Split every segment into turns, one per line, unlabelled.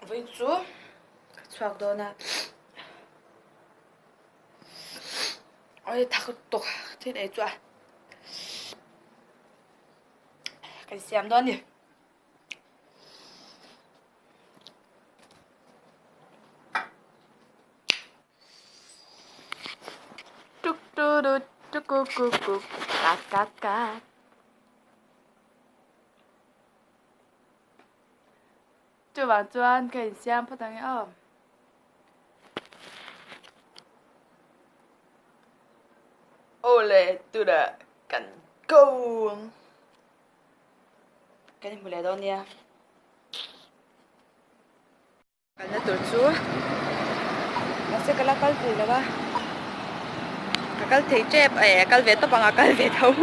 với chú choạc đồ nè ôi thật tục thế này chú à cái xem đó nhỉ tuk tuk tuk tuk tuk tuk tuk cát cát cát chú bảo chú ăn cái xem phát tăng không ole tôi đã cắn câu cái này một lẻ đó nha cái này tổ chú nó sẽ cái là cái gì là ba cái thấy chép cái vết tao bằng cái vết thấu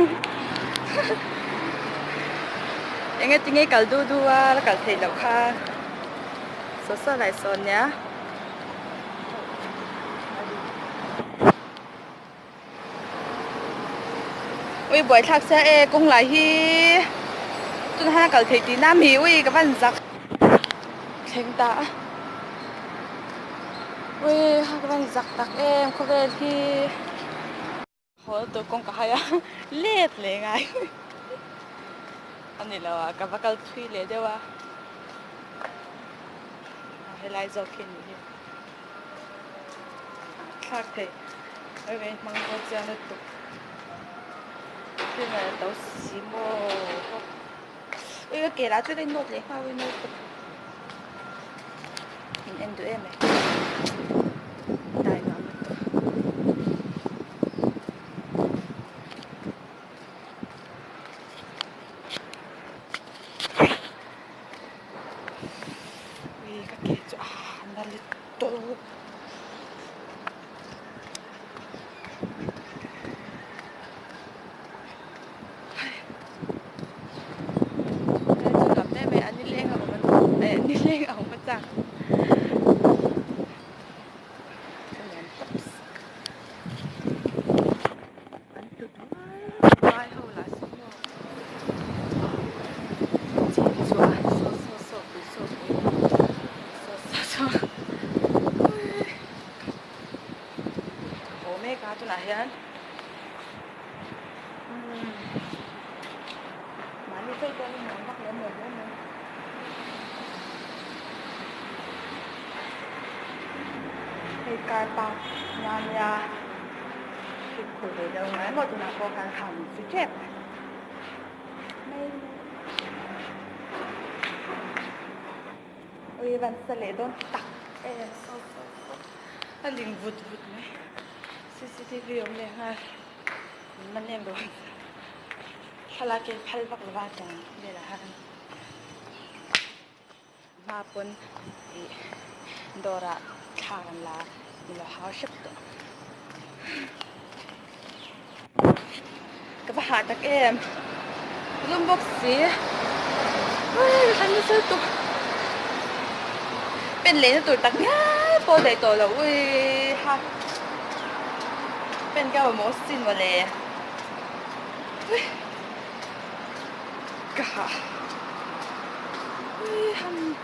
em nghe tiếng nghe cái đu đu là cái thấy lâu kha số số lại số nhá ui buổi thác sẽ cũng lại hi tôi hay cái thấy tí nam hiểu ui cái văn giặc thành ta ui cái văn giặc tắc em không về thì hồi tôi cũng cả ya lết lệ ngay anh này là cái vác cái thuy lệ đấy wa hay lại dọc kia nhỉ khác thế ôi vậy mang vô chơi nó tục cái này tao xí mồ ôi cái kia là tôi đây nốt lấy hoa với nốt hình em tụi em này đại nó ui cái kia cho nó lên to lên ở một dạng anh tụt vai hầu là số một chỉ xóa số ố mẹ cá tôi này anh mà đi chơi con nó bắt lấy một nữa thì cài tao nhà thì khử để đâu nói một là có càng hỏng phía chép ôi bạn sẽ lấy đón tặng anh liền vụt này CCTV ông này ha mình em rồi hala cái phal bạc là vàng đây là ha mà pun Dora thằng là hao ship đó cái bà hạ tắc em luôn bốc xí ôi anh nó tụ bên lấy nó tụi tắc nhá bố đầy tổ là ui ha bên cái mà xin vào lề ui cả ui hâm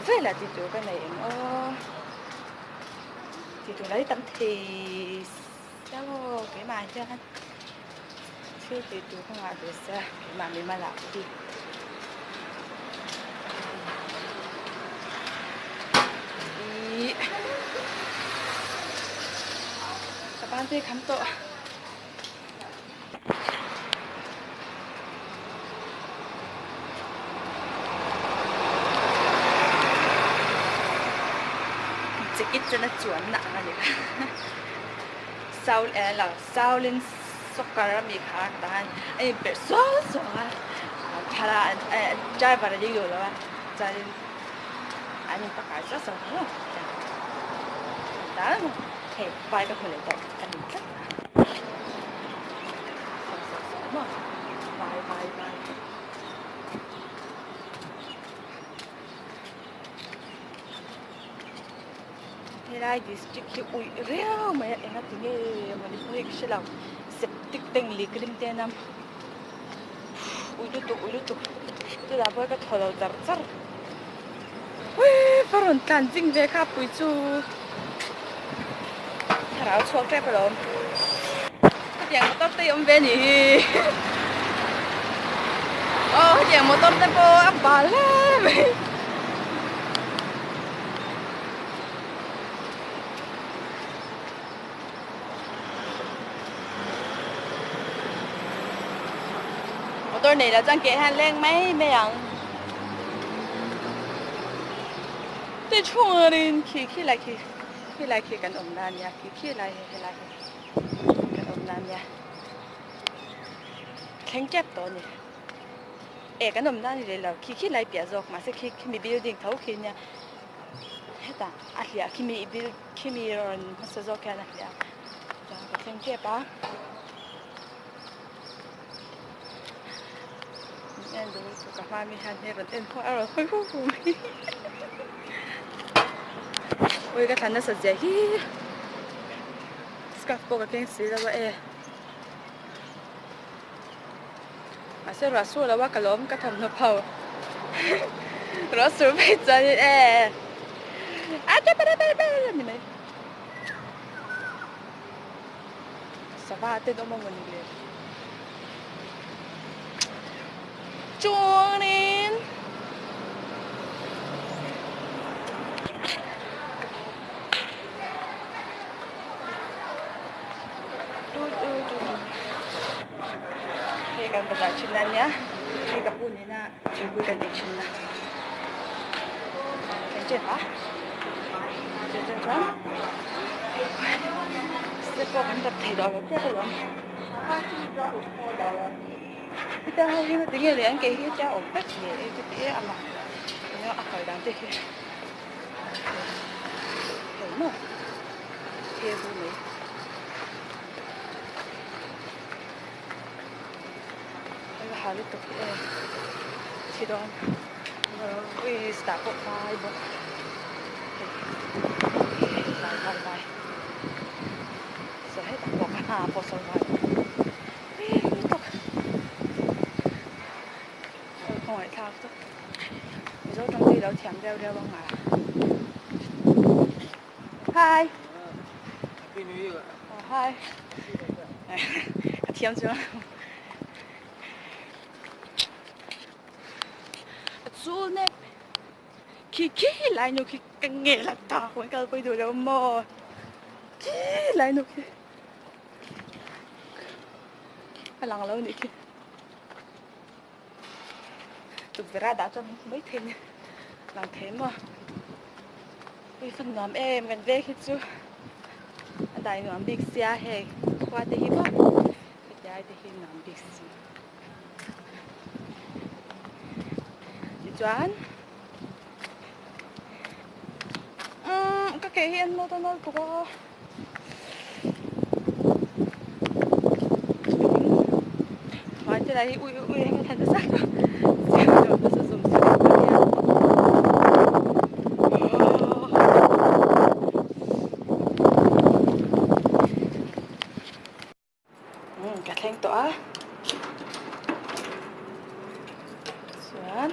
phải là chị tụi cái này chị tụi lấy tấm thì sao cái mà cho anh chứ chị tụi không làm được sao cái mà mình mà làm đi các bạn thấy khám tội ít cho nó chuẩn nặng là vậy sau là sau lên sốc cả mi khác tan ai bị số thà là trai vào đi rồi là trai anh tất cả rất sợ đó thì vai cái hồi lại tập anh rất vai Helai district ki ui reo mai enga tinge Manipur ek shelaw septic teng likrim tenam ui lu tu tu da boy ka tholo dar char ui phun càn dinh về khắp bụi chu thảo chuột cái rồi cái tiếng motor tây ông về nhỉ cái tiếng motor tây po áp bà lắm motor này là trang kế hàng lên mấy mấy ăn tôi chung đi khi lạiกันอมนานya khi lạiกันอมนานya khen kép to nhỉกันอมนานนี่แล้วkhi lại bịa dọc mà sẽ khi mi building thấu khi nha hết à alia khi mi ron mà sẽ dọc cái này ya cái khen kép á emดูกับฟ้ามีทันเนี่ยรถเอ็นพอเราค่อยพูดôi cái thằng nó sợ gì hi scarf bộ cái tiếng xí là vậy mà sẽ rửa sủi làว่าcái lốm cái thằng nó phao rửa sủi bây giờ chắc bé như này sao ba tên ông mong mình liền chuông lên kan benda cinanya ni kapun ni na cuba kan di cina kecil ah kecil kan sepo kan tak tidak ada dalam kita hari ni tinggal yang kayak ni jauh obat ni itu dia amat ni akal dan tu ke no dia bunyi hal itu sidon start up by bo bye so hết tập bộ ha po so vai hỏi thao tức rồi trong khi đó thèm đeo bằng mà hi hi thèm chưa chú nè khi lại nó khi càng nghe là ta quên cái bây giờ đâu mò khi lại nó khi cái lần lâu nữa khi tụi ra đã cho mấy thêm làm thế mà cái phần nóm em gần về khi chú anh đại nóm big xe hay qua đây hi bác cái đại đây hi nóm big xe Joan cái hiện nó nói của hỏi thế này ui anh thành nó sắc rồi nó sử dụng cả thanh tỏa Joan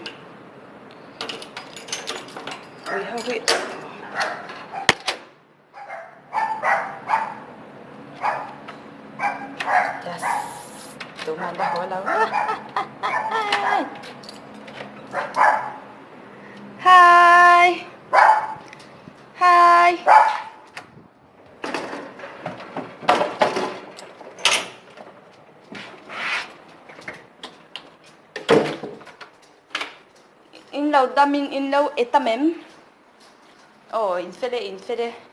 ui hơi bị yes tụi mình đã hỏi lâu hi hi in lâu đam in lâu etamem oh in fede